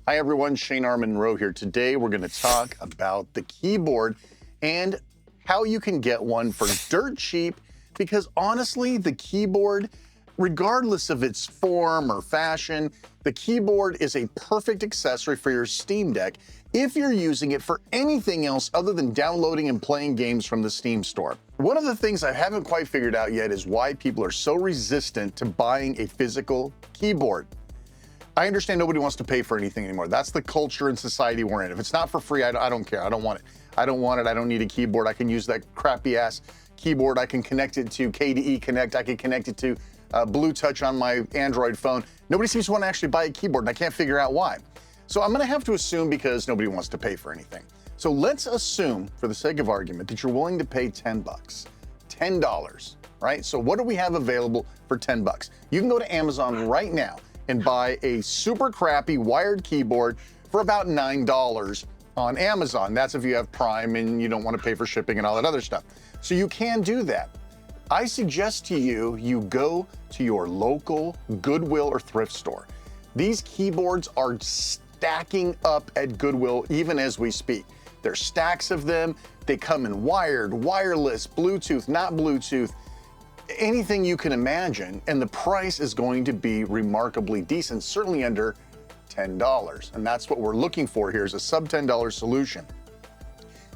Hi everyone, Shane Monroe here. Today we're going to talk about the keyboard and how you can get one for dirt cheap, because honestly, the keyboard, regardless of its form or fashion, the keyboard is a perfect accessory for your Steam Deck if you're using it for anything else other than downloading and playing games from the Steam store. One of the things I haven't quite figured out yet is why people are so resistant to buying a physical keyboard. I understand nobody wants to pay for anything anymore. That's the culture and society we're in. If it's not for free, I don't care. I don't want it. I don't want it. I don't need a keyboard. I can use that crappy ass keyboard. I can connect it to KDE Connect. I can connect it to Blue Touch on my Android phone. Nobody seems to want to actually buy a keyboard, and I can't figure out why. So I'm going to have to assume because nobody wants to pay for anything. So let's assume, for the sake of argument, that you're willing to pay 10 bucks, $10, right? So what do we have available for 10 bucks? You can go to Amazon right now and buy a super crappy wired keyboard for about $9 on Amazon. That's if you have Prime and you don't want to pay for shipping and all that other stuff. So you can do that. I suggest to you, you go to your local Goodwill or thrift store. These keyboards are stacking up at Goodwill even as we speak. There's stacks of them. They come in wired, wireless, Bluetooth, not Bluetooth, anything you can imagine, and the price is going to be remarkably decent, certainly under $10. And that's what we're looking for here, is a sub $10 solution.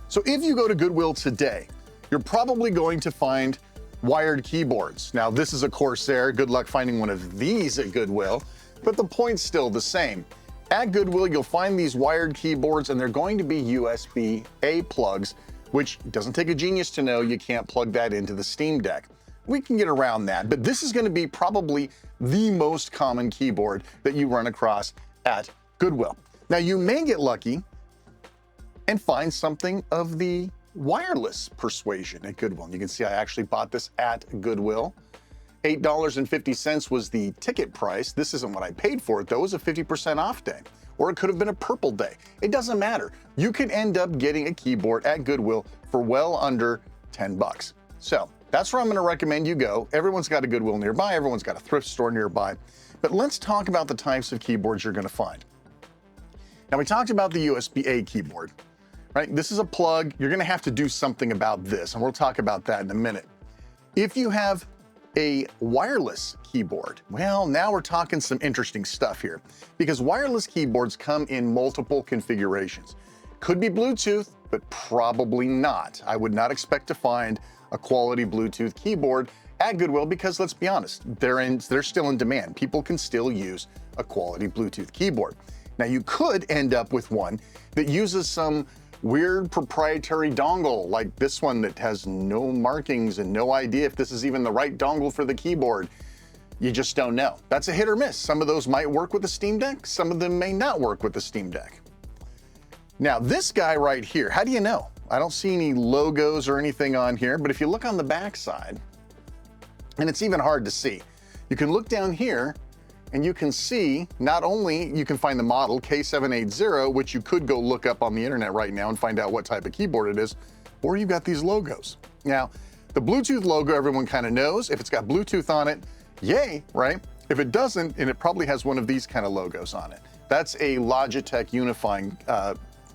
So if you go to Goodwill today, you're probably going to find wired keyboards. Now, this is a Corsair. Good luck finding one of these at Goodwill, but the point's still the same. At Goodwill, you'll find these wired keyboards, and they're going to be USB-A plugs, which doesn't take a genius to know you can't plug that into the Steam Deck. We can get around that, but this is going to be probably the most common keyboard that you run across at Goodwill. Now, you may get lucky and find something of the wireless persuasion at Goodwill. You can see I actually bought this at Goodwill. $8.50 was the ticket price. This isn't what I paid for it, though. It was a 50% off day, or it could have been a purple day. It doesn't matter. You can end up getting a keyboard at Goodwill for well under 10 bucks. So that's where I'm going to recommend you go. Everyone's got a Goodwill nearby. Everyone's got a thrift store nearby. But let's talk about the types of keyboards you're going to find. Now, we talked about the USB-A keyboard, right? This is a plug. You're going to have to do something about this, and we'll talk about that in a minute. If you have a wireless keyboard, well, now we're talking some interesting stuff here, because wireless keyboards come in multiple configurations. Could be Bluetooth, but probably not. I would not expect to find a quality Bluetooth keyboard at Goodwill, because let's be honest, they're still in demand. People can still use a quality Bluetooth keyboard. Now, you could end up with one that uses some weird proprietary dongle like this one that has no markings and no idea if this is even the right dongle for the keyboard. You just don't know. That's a hit or miss. Some of those might work with the Steam Deck. Some of them may not work with the Steam Deck. Now, this guy right here, how do you know? I don't see any logos or anything on here, but if you look on the back side, and it's even hard to see, you can look down here and you can see, not only you can find the model K780, which you could go look up on the internet right now and find out what type of keyboard it is, or you've got these logos. Now, the Bluetooth logo, everyone kind of knows. If it's got Bluetooth on it, yay, right? If it doesn't, and it probably has one of these kind of logos on it. That's a Logitech unifying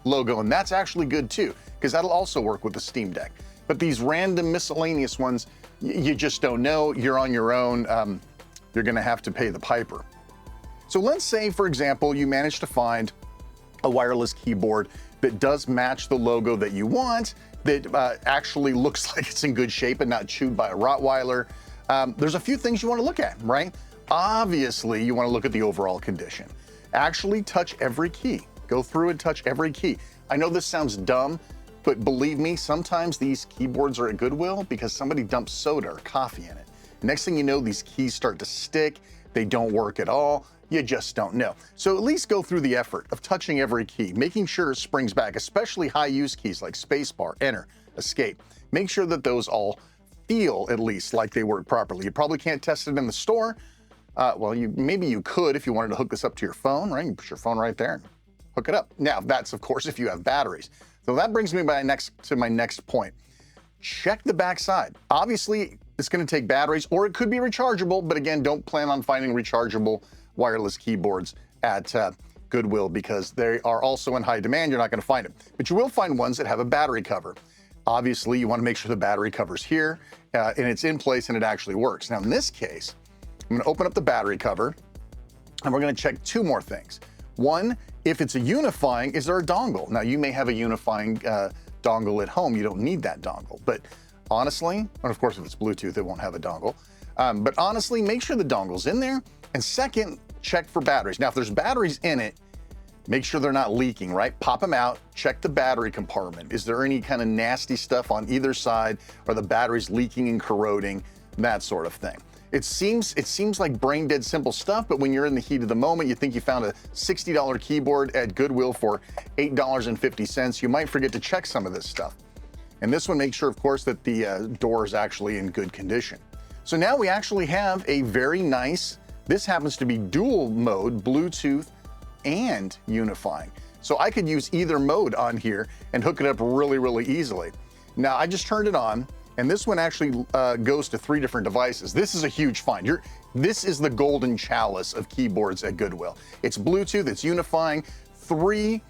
logo, and that's actually good too, because that'll also work with the Steam Deck. But these random miscellaneous ones, you just don't know. You're on your own. You're going to have to pay the piper. So let's say, for example, you manage to find a wireless keyboard that does match the logo that you want, that actually looks like it's in good shape and not chewed by a Rottweiler. There's a few things you want to look at, right? Obviously, you want to look at the overall condition. Actually touch every key. Go through and touch every key. I know this sounds dumb, but believe me, sometimes these keyboards are at Goodwill because somebody dumped soda or coffee in it. Next thing you know, these keys start to stick. They don't work at all. You just don't know. So at least go through the effort of touching every key, making sure it springs back, especially high use keys like spacebar, enter, escape. Make sure that those all feel at least like they work properly. You probably can't test it in the store. Well, maybe you could if you wanted to hook this up to your phone, right? You put your phone right there and hook it up. Now, that's of course if you have batteries. So that brings me to my next point. Check the back side. Obviously, it's going to take batteries, or it could be rechargeable, but again, don't plan on finding rechargeable wireless keyboards at Goodwill because they are also in high demand. You're not going to find them, but you will find ones that have a battery cover. Obviously, you want to make sure the battery cover's here and it's in place and it actually works. Now, in this case, I'm going to open up the battery cover and we're going to check two more things. One, if it's a unifying, is there a dongle? Now, you may have a unifying dongle at home. You don't need that dongle, but honestly, and of course, if it's Bluetooth, it won't have a dongle. But honestly, make sure the dongle's in there. And second, check for batteries. Now, if there's batteries in it, make sure they're not leaking, right? Pop them out, check the battery compartment. Is there any kind of nasty stuff on either side? Are the batteries leaking and corroding? That sort of thing. It seems like brain dead simple stuff, but when you're in the heat of the moment, you think you found a $60 keyboard at Goodwill for $8.50, you might forget to check some of this stuff. And this one makes sure, of course, that the door is actually in good condition. So now we actually have a very nice, this happens to be dual mode, Bluetooth and unifying. So I could use either mode on here and hook it up really, really easily. Now I just turned it on, and this one actually goes to 3 different devices. This is a huge find. This is the golden chalice of keyboards at Goodwill. It's Bluetooth, it's unifying, 3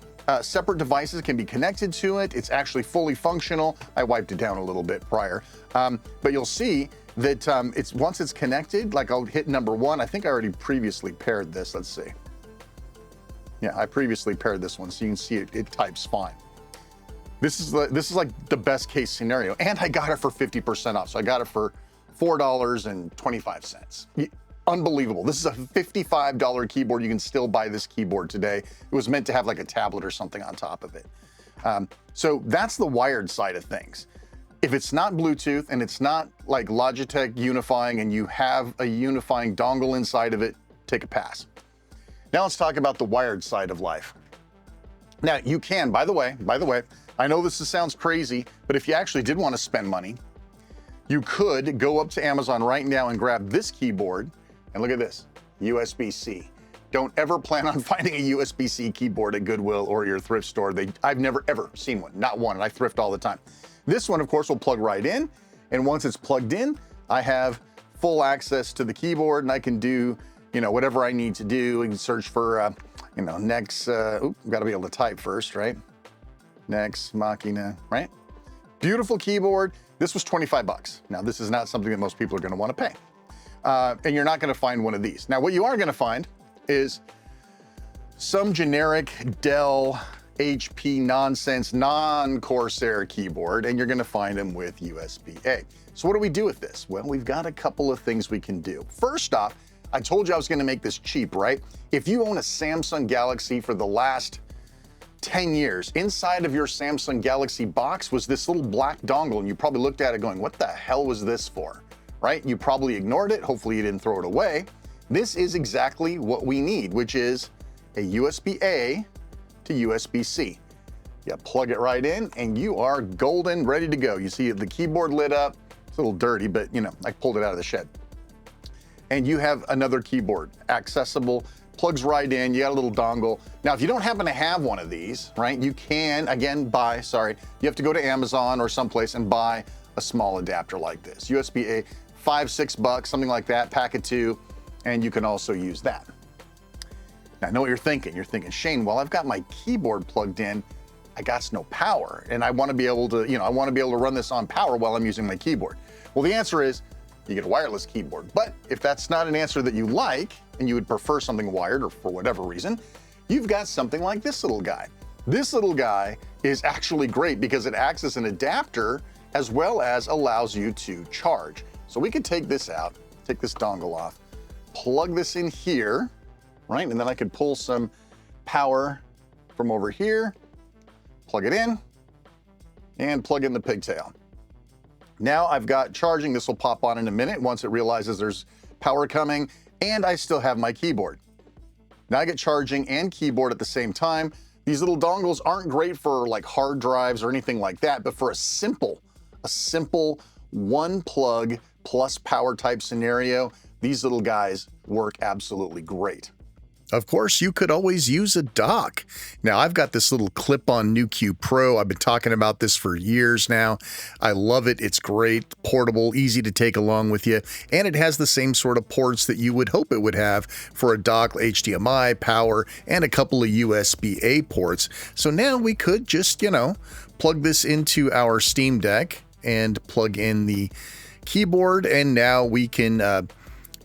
separate devices can be connected to it. It's actually fully functional. I wiped it down a little bit prior, but you'll see that once it's connected, like I'll hit number 1. I think I already previously paired this. Let's see. Yeah, I previously paired this one, so you can see it types fine. This is like the best case scenario, and I got it for 50% off. So I got it for $4.25. Unbelievable. This is a $55 keyboard. You can still buy this keyboard today. It was meant to have like a tablet or something on top of it. So that's the wired side of things. If it's not Bluetooth and it's not like Logitech unifying and you have a unifying dongle inside of it, take a pass. Now let's talk about the wired side of life. Now you can, by the way, I know this sounds crazy, but if you actually did want to spend money, you could go up to Amazon right now and grab this keyboard, and look at this, USB-C. Don't ever plan on finding a USB-C keyboard at Goodwill or your thrift store. I've never ever seen one, not one, and I thrift all the time. This one, of course, will plug right in, and once it's plugged in, I have full access to the keyboard, and I can do, whatever I need to do. I can search for, next, gotta be able to type first, right? Next Machina, right? Beautiful keyboard. This was 25 bucks. Now, this is not something that most people are gonna wanna pay. And you're not gonna find one of these. Now, what you are gonna find is some generic Dell, HP nonsense, non-Corsair keyboard, and you're gonna find them with USBA. So what do we do with this? Well, we've got a couple of things we can do. First off, I told you I was gonna make this cheap, right? If you own a Samsung Galaxy for the last 10 years, inside of your Samsung Galaxy box was this little black dongle, and you probably looked at it going, what the hell was this for, right? You probably ignored it. Hopefully you didn't throw it away. This is exactly what we need, which is a USB-A to USB-C. You plug it right in and you are golden, ready to go. You see the keyboard lit up. It's a little dirty, but I pulled it out of the shed. And you have another keyboard, accessible, plugs right in, you got a little dongle. Now, if you don't happen to have one of these, right, you can, again, you have to go to Amazon or someplace and buy a small adapter like this. USB-A, $5-6, something like that, pack of 2, and you can also use that. Now, I know what you're thinking. You're thinking, Shane, well, I've got my keyboard plugged in, I got no power, and I wanna be able to, run this on power while I'm using my keyboard. Well, the answer is, you get a wireless keyboard. But if that's not an answer that you like, and you would prefer something wired or for whatever reason, you've got something like this little guy. This little guy is actually great because it acts as an adapter as well as allows you to charge. So we could take this out, take this dongle off, plug this in here, right? And then I could pull some power from over here, plug it in, and plug in the Pigtail. Now I've got charging. This will pop on in a minute once it realizes there's power coming, and I still have my keyboard. Now I get charging and keyboard at the same time. These little dongles aren't great for like hard drives or anything like that, but for a simple one plug plus power type scenario, these little guys work absolutely great. Of course, you could always use a dock. Now, I've got this little clip-on NewQ Pro. I've been talking about this for years now. I love it. It's great, portable, easy to take along with you, and it has the same sort of ports that you would hope it would have for a dock: HDMI, power, and a couple of USBA ports. So now we could just, plug this into our Steam Deck and plug in the keyboard, and now we can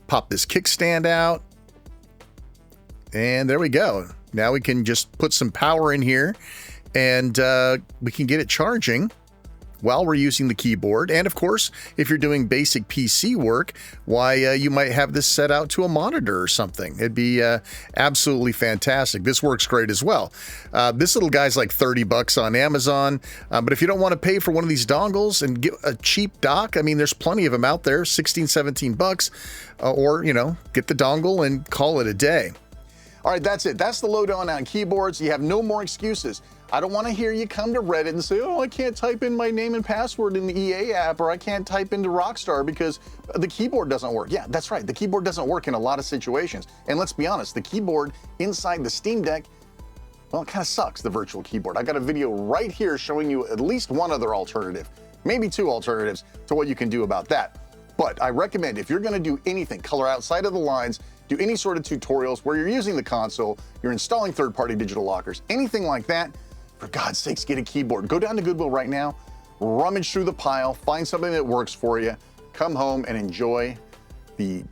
pop this kickstand out. And there we go. Now we can just put some power in here, and we can get it charging while we're using the keyboard. And of course, if you're doing basic PC work, why, you might have this set out to a monitor or something. It'd be absolutely fantastic. This works great as well. This little guy's like 30 bucks on Amazon. But if you don't want to pay for one of these dongles and get a cheap dock, I mean, there's plenty of them out there, 16, 17 bucks, or, get the dongle and call it a day. All right, that's it. That's the lowdown on keyboards. You have no more excuses. I don't want to hear you come to Reddit and say, oh, I can't type in my name and password in the EA app, or I can't type into Rockstar because the keyboard doesn't work. Yeah, that's right. The keyboard doesn't work in a lot of situations. And let's be honest, the keyboard inside the Steam Deck, well, it kind of sucks, the virtual keyboard. I got a video right here showing you at least one other alternative, maybe two alternatives to what you can do about that. But I recommend, if you're going to do anything, color outside of the lines, do any sort of tutorials where you're using the console, you're installing third-party digital lockers, anything like that, for God's sakes, get a keyboard. Go down to Goodwill right now, rummage through the pile, find something that works for you, come home and enjoy the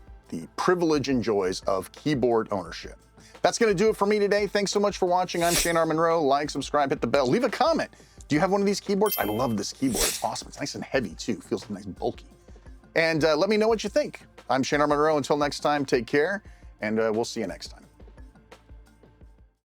privilege and joys of keyboard ownership. That's going to do it for me today. Thanks so much for watching. I'm Shane R. Monroe. Like, subscribe, hit the bell, leave a comment. Do you have one of these keyboards? I love this keyboard. It's awesome. It's nice and heavy too. Feels nice and bulky. And let me know what you think. I'm Shane R. Monroe. Until next time, take care, and we'll see you next time.